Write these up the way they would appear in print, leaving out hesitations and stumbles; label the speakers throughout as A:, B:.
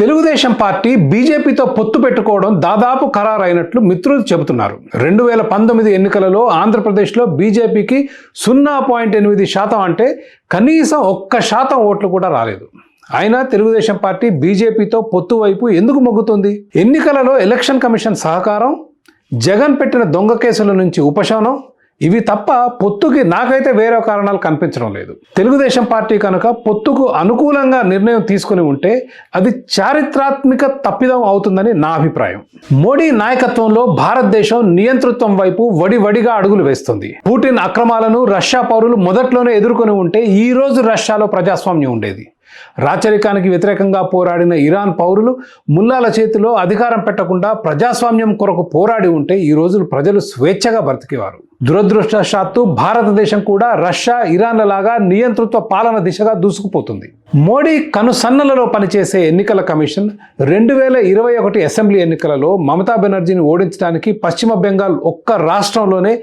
A: Telugu Desam party బీజేపీతో పొత్తు పెట్టుకోవడం దాదాపు ఖరారైనట్లు మిత్రులు చెబుతున్నారు. 2019 ఎన్నికలలో ఆంధ్రప్రదేశ్లో బీజేపీకి 0.8% అంటే కనీసం 1% ఓట్లు కూడా రాలేదు. అయినా తెలుగుదేశం పార్టీ బీజేపీతో పొత్తు వైపు ఎందుకు మొగ్గుతుంది? ఎన్నికలలో ఎలక్షన్ కమిషన్ సహకారం, జగన్ పెట్టిన దొంగ కేసుల నుంచి ఉపశమనం, ఇవి తప్ప పొత్తుకి నాకైతే వేరే కారణాలు కనిపించడం లేదు. తెలుగుదేశం పార్టీ కనుక పొత్తుకు అనుకూలంగా నిర్ణయం తీసుకుని ఉంటే అది చారిత్రాత్మక తప్పిదం అవుతుందని నా అభిప్రాయం. మోడీ నాయకత్వంలో భారతదేశం నియంతృత్వం వైపు వడివడిగా అడుగులు వేస్తుంది. పుటిన్ అక్రమాలను రష్యా పౌరులు మొదట్లోనే ఎదుర్కొని ఉంటే ఈ రోజు రష్యాలో ప్రజాస్వామ్యం ఉండేది. రాచరికానికి వ్యతిరేకంగా పోరాడిన ఇరాన్ పౌరులు ముల్లాల చేతిలో అధికారం పెట్టకుండా ప్రజాస్వామ్యం కొరకు పోరాడి ఉంటే ఈ రోజు ప్రజలు స్వేచ్ఛగా బ్రతికేవారు. దురదృష్టవశాత్తు భారతదేశం కూడా రష్యా, ఇరాన్ల లాగా నియంతృత్వ పాలన దిశగా దూసుకుపోతుంది. మోడీ కనుసన్నలలో పనిచేసే ఎన్నికల కమిషన్ 2021 అసెంబ్లీ ఎన్నికలలో మమతా బెనర్జీని ఓడించడానికి పశ్చిమ బెంగాల్ ఒక్క రాష్ట్రంలోనే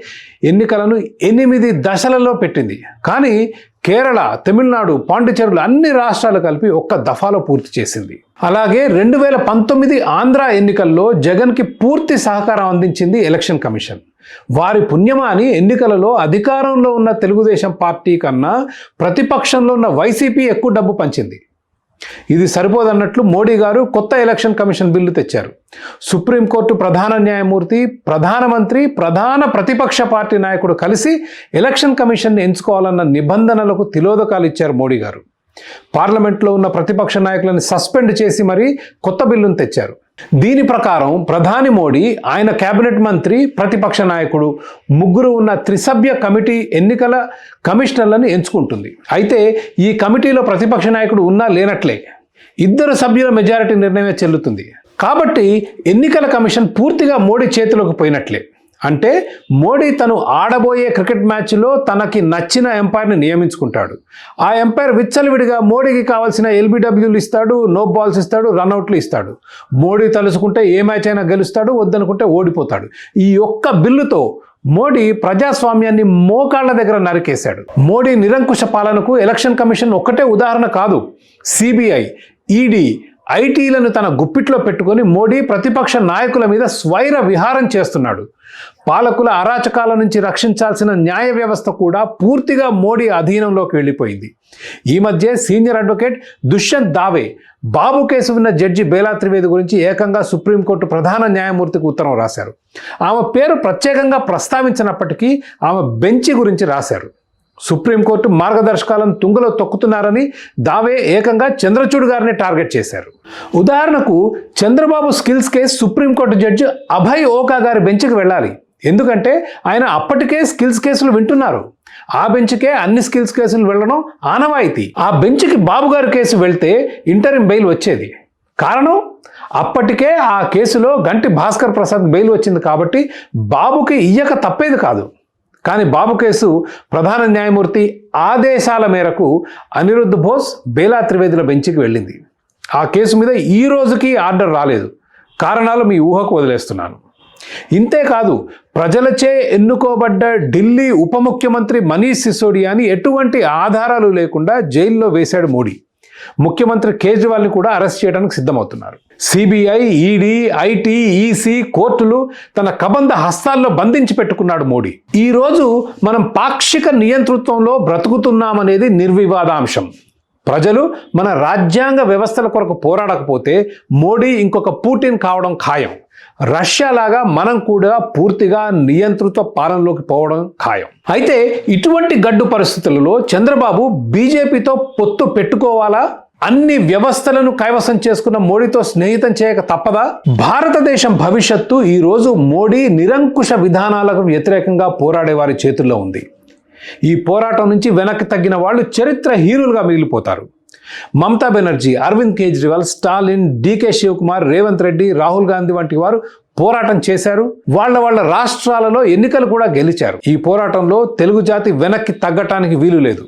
A: ఎన్నికలను 8 దశలలో పెట్టింది. కానీ కేరళ, తమిళనాడు, పాండిచేరులు అన్ని రాష్ట్రాలు కలిపి ఒక్క దఫాలో పూర్తి చేసింది. అలాగే 2019 ఆంధ్ర ఎన్నికల్లో జగన్కి పూర్తి సహకారం అందించింది ఎలక్షన్ కమిషన్. వారి పుణ్యమా అని ఎన్నికలలో అధికారంలో ఉన్న తెలుగుదేశం పార్టీ కన్నా ప్రతిపక్షంలో ఉన్న వైసీపీ ఎక్కువ డబ్బు పంచింది. ఇది సరిపోదన్నట్లు మోడీ గారు కొత్త ఎలక్షన్ కమిషన్ బిల్లు తెచ్చారు. సుప్రీంకోర్టు ప్రధాన న్యాయమూర్తి, ప్రధానమంత్రి, ప్రధాన ప్రతిపక్ష పార్టీ నాయకుడు కలిసి ఎలక్షన్ కమిషన్ని ఎంచుకోవాలన్న నిబంధనలకు తిలోదకాలు ఇచ్చారు మోడీ గారు. పార్లమెంట్లో ఉన్న ప్రతిపక్ష నాయకులను సస్పెండ్ చేసి మరీ కొత్త బిల్లును తెచ్చారు. దీని ప్రకారం ప్రధాని మోడీ, ఆయన కేబినెట్ మంత్రి, ప్రతిపక్ష నాయకుడు ముగ్గురు ఉన్న త్రిసభ్య కమిటీ ఎన్నికల కమిషనర్లను ఎంచుకుంటుంది. అయితే ఈ కమిటీలో ప్రతిపక్ష నాయకుడు ఉన్నా లేనట్లే 2 సభ్యుల మెజారిటీ నిర్ణయమే చెల్లుతుంది. కాబట్టి ఎన్నికల కమిషన్ పూర్తిగా మోడీ చేతిలోకి పోయినట్లే. అంటే మోడీ తను ఆడబోయే క్రికెట్ మ్యాచ్లో తనకి నచ్చిన ఎంపైర్ని నియమించుకుంటాడు. ఆ ఎంపైర్ విచ్చలవిడిగా మోడీకి కావాల్సిన ఎల్బిడబ్ల్యూలు ఇస్తాడు, నో బాల్స్ ఇస్తాడు, రన్అట్లు ఇస్తాడు. మోడీ తలుచుకుంటే ఏ మ్యాచ్ అయినా గెలుస్తాడు, వద్దనుకుంటే ఓడిపోతాడు. ఈ ఒక్క బిల్లుతో మోడీ ప్రజాస్వామ్యాన్ని మోకాళ్ల దగ్గర నరికేశాడు. మోడీ నిరంకుశ పాలనకు ఎలక్షన్ కమిషన్ ఒక్కటే ఉదాహరణ కాదు. సిబిఐ, ఈడీ, ఐటీలను తన గుప్పిట్లో పెట్టుకొని మోడీ ప్రతిపక్ష నాయకుల మీద స్వైర విహారం చేస్తున్నాడు. పాలకుల అరాచకాల నుంచి రక్షించాల్సిన న్యాయ వ్యవస్థ కూడా పూర్తిగా మోడీ అధీనంలోకి వెళ్ళిపోయింది. ఈ మధ్య సీనియర్ అడ్వకేట్ దుష్యంత్ దావే బాబు కేసు విన్న జడ్జి బేలా త్రివేది గురించి ఏకంగా సుప్రీంకోర్టు ప్రధాన న్యాయమూర్తికి ఉత్తరం రాశారు. ఆమె పేరు ప్రత్యేకంగా ప్రస్తావించినప్పటికీ ఆమె బెంచి గురించి రాశారు. సుప్రీంకోర్టు మార్గదర్శకాలను తుంగలో తొక్కుతున్నారని దావే ఏకంగా చంద్రచూడ్ గారిని టార్గెట్ చేశారు. ఉదాహరణకు Chandrababu skills case supreme court judge Abhay Oka గారి బెంచ్కి వెళ్ళాలి. ఎందుకంటే ఆయన అప్పటికే స్కిల్స్ కేసులు వింటున్నారు. ఆ బెంచ్కే అన్ని స్కిల్స్ కేసులు వెళ్ళడం ఆనవాయితీ. ఆ బెంచ్కి బాబు గారి కేసు వెళ్తే ఇంటరిం బెయిల్ వచ్చేది. కారణం అప్పటికే ఆ కేసులో గంటి భాస్కర్ ప్రసాద్ బెయిల్ వచ్చింది కాబట్టి బాబుకి ఇయ్యక తప్పేది కాదు. కానీ బాబు కేసు ప్రధాన న్యాయమూర్తి ఆదేశాల మేరకు అనిరుద్ధ్ బోస్, బేలా త్రివేదుల బెంచ్కి వెళ్ళింది. ఆ కేసు మీద ఈ రోజుకి ఆర్డర్ రాలేదు. కారణాలు మీ ఊహకు వదిలేస్తున్నాను. ఇంతేకాదు, ప్రజలచే ఎన్నుకోబడ్డ ఢిల్లీ ఉప ముఖ్యమంత్రి మనీష్ సిసోడియాని ఎటువంటి ఆధారాలు లేకుండా జైల్లో వేశాడు మోడీ. ముఖ్యమంత్రి కేజ్రీవాల్ని కూడా అరెస్ట్ చేయడానికి సిద్ధమవుతున్నారు. సిబిఐ, ఈడీ, ఐటీ, ఈసీ, కోర్టులు తన కబంధ హస్తాల్లో బంధించి పెట్టుకున్నాడు మోడీ. ఈరోజు మనం పాక్షిక నియంతృత్వంలో బ్రతుకుతున్నామనేది నిర్వివాదాంశం. ప్రజలు మన రాజ్యాంగ వ్యవస్థల కొరకు పోరాడకపోతే మోడీ ఇంకొక పుటిన్ కావడం ఖాయం. రష్యా లాగా మనం కూడా పూర్తిగా నియంతృత్వ పాలనలోకి పోవడం ఖాయం. అయితే ఇటువంటి గడ్డు పరిస్థితులలో చంద్రబాబు బీజేపీతో పొత్తు పెట్టుకోవాలా? అన్ని వ్యవస్థలను కైవసం చేసుకున్న మోడీతో స్నేహితం చేయక తప్పదా? భారతదేశం భవిష్యత్తు ఈరోజు మోడీ నిరంకుశ విధానాలకు వ్యతిరేకంగా పోరాడే వారి చేతుల్లో ఉంది. ఈ పోరాటం నుంచి వెనక్కి తగ్గిన వాళ్ళు చరిత్ర హీరోలుగా మిగిలిపోతారు. మమతా బెనర్జీ, అరవింద్ కేజ్రీవాల్, స్టాలిన్, డీకే శివకుమార్, రేవంత్ రెడ్డి, రాహుల్ గాంధీ వంటి వారు పోరాటం చేశారు. వాళ్ళ రాష్ట్రాలలో ఎన్నికలు కూడా గెలిచారు. ఈ పోరాటంలో తెలుగు జాతి వెనక్కి తగ్గటానికి వీలు లేదు.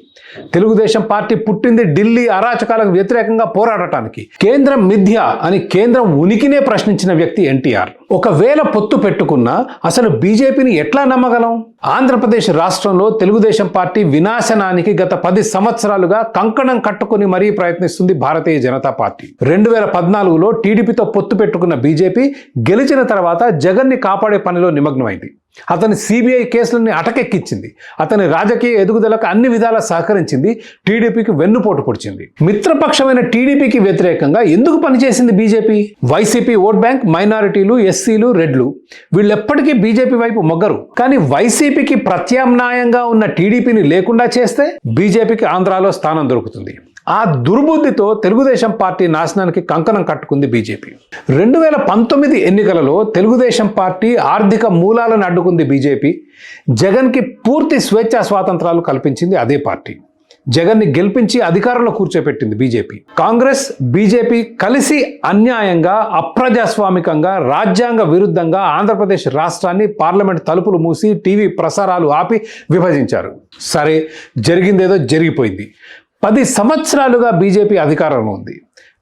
A: తెలుగుదేశం పార్టీ పుట్టింది ఢిల్లీ అరాచకాలకు వ్యతిరేకంగా పోరాడటానికి. కేంద్రం మిథ్య అని కేంద్రం ఉనికినే ప్రశ్నించిన వ్యక్తి ఎన్టీఆర్. ఒకవేళ పొత్తు పెట్టుకున్నా అసలు బీజేపీని ఎట్లా నమ్మగలం? ఆంధ్రప్రదేశ్ రాష్ట్రంలో తెలుగుదేశం పార్టీ వినాశనానికి గత 10 సంవత్సరాలుగా కంకణం కట్టుకుని మరీ ప్రయత్నిస్తుంది భారతీయ జనతా పార్టీ. 2014లో టీడీపీతో పొత్తు పెట్టుకున్న బీజేపీ గెలిచిన తర్వాత జగన్ని కాపాడే పనిలో నిమగ్నమైంది. అతని సిబిఐ కేసులని అటకెక్కించింది. అతని రాజకీయ ఎదుగుదలకు అన్ని విధాలా సహకరించింది. టీడీపీకి వెన్నుపోటు పొడిచింది. మిత్రపక్షమైన టీడీపీకి వ్యతిరేకంగా ఎందుకు పనిచేసింది బీజేపీ? వైసీపీ ఓట్ బ్యాంక్, మైనారిటీలు, ఎస్సీలు, రెడ్లు వీళ్ళెప్పటికీ బీజేపీ వైపు మొగ్గరు. కానీ వైసీపీకి ప్రత్యామ్నాయంగా ఉన్న టీడీపీని లేకుండా చేస్తే బీజేపీకి ఆంధ్రాలో స్థానం దొరుకుతుంది. ఆ దుర్బుద్ధితో తెలుగుదేశం పార్టీ నాశనానికి కంకణం కట్టుకుంది బీజేపీ. 2019 ఎన్నికలలో తెలుగుదేశం పార్టీ ఆర్థిక మూలాలను అడ్డుకుంది బీజేపీ. జగన్కి పూర్తి స్వేచ్ఛా స్వాతంత్రాలు కల్పించింది అదే పార్టీ. జగన్ని గెలిపించి అధికారంలో కూర్చోపెట్టింది బీజేపీ. కాంగ్రెస్, బీజేపీ కలిసి అన్యాయంగా, అప్రజాస్వామికంగా, రాజ్యాంగ విరుద్ధంగా ఆంధ్రప్రదేశ్ రాష్ట్రాన్ని పార్లమెంట్ తలుపులు మూసి టీవీ ప్రసారాలు ఆపి విభజించారు. సరే, జరిగిందేదో జరిగిపోయింది. 10 సంవత్సరాలుగా బీజేపీ అధికారంలో ఉంది.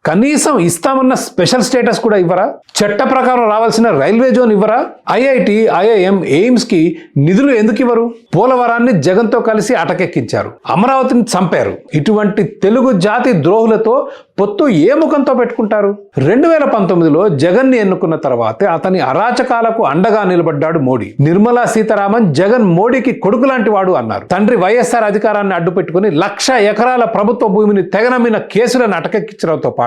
A: కనీసం ఇస్తామన్న స్పెషల్ స్టేటస్ కూడా ఇవ్వరా? చట్ట ప్రకారం రావాల్సిన రైల్వే జోన్ ఇవ్వరా? ఐఐటి, ఐఐఎం, ఎయిమ్స్కి నిధులు ఎందుకు ఇవ్వరు? పోలవరాన్ని జగన్తో కలిసి అటకెక్కించారు. అమరావతిని చంపారు. ఇటువంటి తెలుగు జాతి ద్రోహులతో పొత్తు ఏ ముఖంతో పెట్టుకుంటారు? 2019లో జగన్ని ఎన్నుకున్న తర్వాతే అతని అరాచకాలకు అండగా నిలబడ్డాడు మోడీ. నిర్మలా సీతారామన్ జగన్ మోడీకి కొడుకు లాంటి వాడు అన్నారు. తండ్రి వైఎస్ఆర్ అధికారాన్ని అడ్డుపెట్టుకుని 1,00,000 ఎకరాల ప్రభుత్వ భూమిని తెగనమ్మిన కేసులను అటకెక్కించడంతో పాటు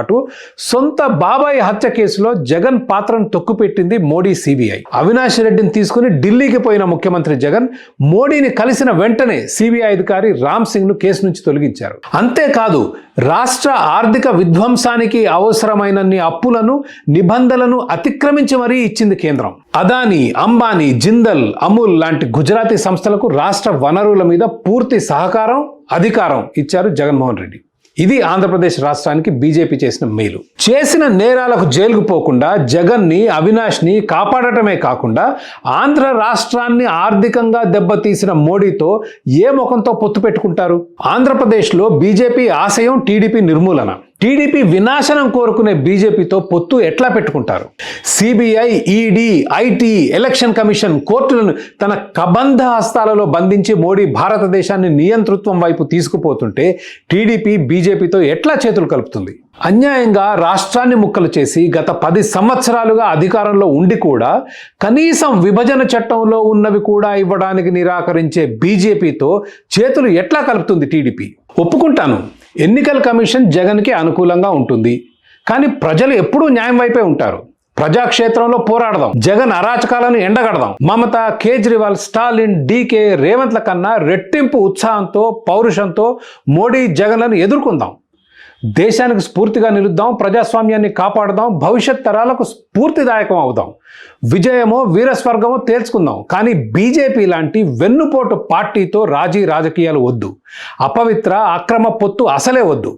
A: సొంత బాబాయ్ హత్య కేసులో జగన్ పాత్రను తొక్కుపెట్టింది మోడీ సిబిఐ. అవినాష్ రెడ్డిని తీసుకుని ఢిల్లీకి పోయిన ముఖ్యమంత్రి జగన్ మోడీని కలిసిన వెంటనే సిబిఐ అధికారి రామ్ సింగ్ ను కేసు నుంచి తొలగించారు. అంతేకాదు, రాష్ట్ర ఆర్థిక విధ్వంసానికి అవసరమైనన్ని అప్పులను, నిబంధనలను అతిక్రమించి మరీ ఇచ్చింది కేంద్రం. అదానీ, అంబానీ, జిందల్, అమూల్ లాంటి గుజరాతీ సంస్థలకు రాష్ట్ర వనరుల మీద పూర్తి సహకారం, అధికారం ఇచ్చారు జగన్మోహన్ రెడ్డి. ఇది ఆంధ్రప్రదేశ్ రాష్ట్రానికి బీజేపీ చేసిన మేలు. చేసిన నేరాలకు జైలుకు పోకుండా జగన్ని, అవినాష్ని కాపాడటమే కాకుండా ఆంధ్ర రాష్ట్రాన్ని ఆర్థికంగా దెబ్బతీసిన మోడీతో ఏ ముఖంతో పొత్తు పెట్టుకుంటారు? ఆంధ్రప్రదేశ్లో బీజేపీ ఆశయం టీడీపీ నిర్మూలన. టీడీపీ వినాశనం కోరుకునే బీజేపీతో పొత్తు ఎట్లా పెట్టుకుంటారు? CBI, ED, IT, election commission, కోర్టులను తన కబంధ హస్తాలలో బంధించి మోడీ భారతదేశాన్ని నియంతృత్వం వైపు తీసుకుపోతుంటే టీడీపీ బీజేపీతో ఎట్లా చేతులు కలుపుతుంది? అన్యాయంగా రాష్ట్రాన్ని ముక్కలు చేసి గత 10 సంవత్సరాలుగా అధికారంలో ఉండి కూడా కనీసం విభజన చట్టంలో ఉన్నవి కూడా ఇవ్వడానికి నిరాకరించే బీజేపీతో చేతులు ఎట్లా కలుపుతుంది టీడీపీ? ఒప్పుకుంటాను, ఎన్నికల కమిషన్ జగన్కి అనుకూలంగా ఉంటుంది. కానీ ప్రజలు ఎప్పుడూ న్యాయం వైపే ఉంటారు. ప్రజాక్షేత్రంలో పోరాడదాం, జగన్ అరాచకాలను ఎండగడదాం. మమత, కేజ్రీవాల్, స్టాలిన్, డీకే, రేవంత్ల కన్నా రెట్టింపు ఉత్సాహంతో, పౌరుషంతో మోడీ, జగన్లను ఎదుర్కొందాం. దేశానికి స్ఫూర్తిగా నిలుద్దాం, ప్రజాస్వామ్యాన్ని కాపాడదాం, భవిష్యత్ తరాలకు స్ఫూర్తిదాయకం అవుదాం. విజయమో వీరస్వర్గమో తేల్చుకుందాం. కానీ బీజేపీ లాంటి వెన్నుపోటు పార్టీతో రాజకీయాలు వద్దు. అపవిత్ర, అక్రమ పొత్తు అసలే వద్దు.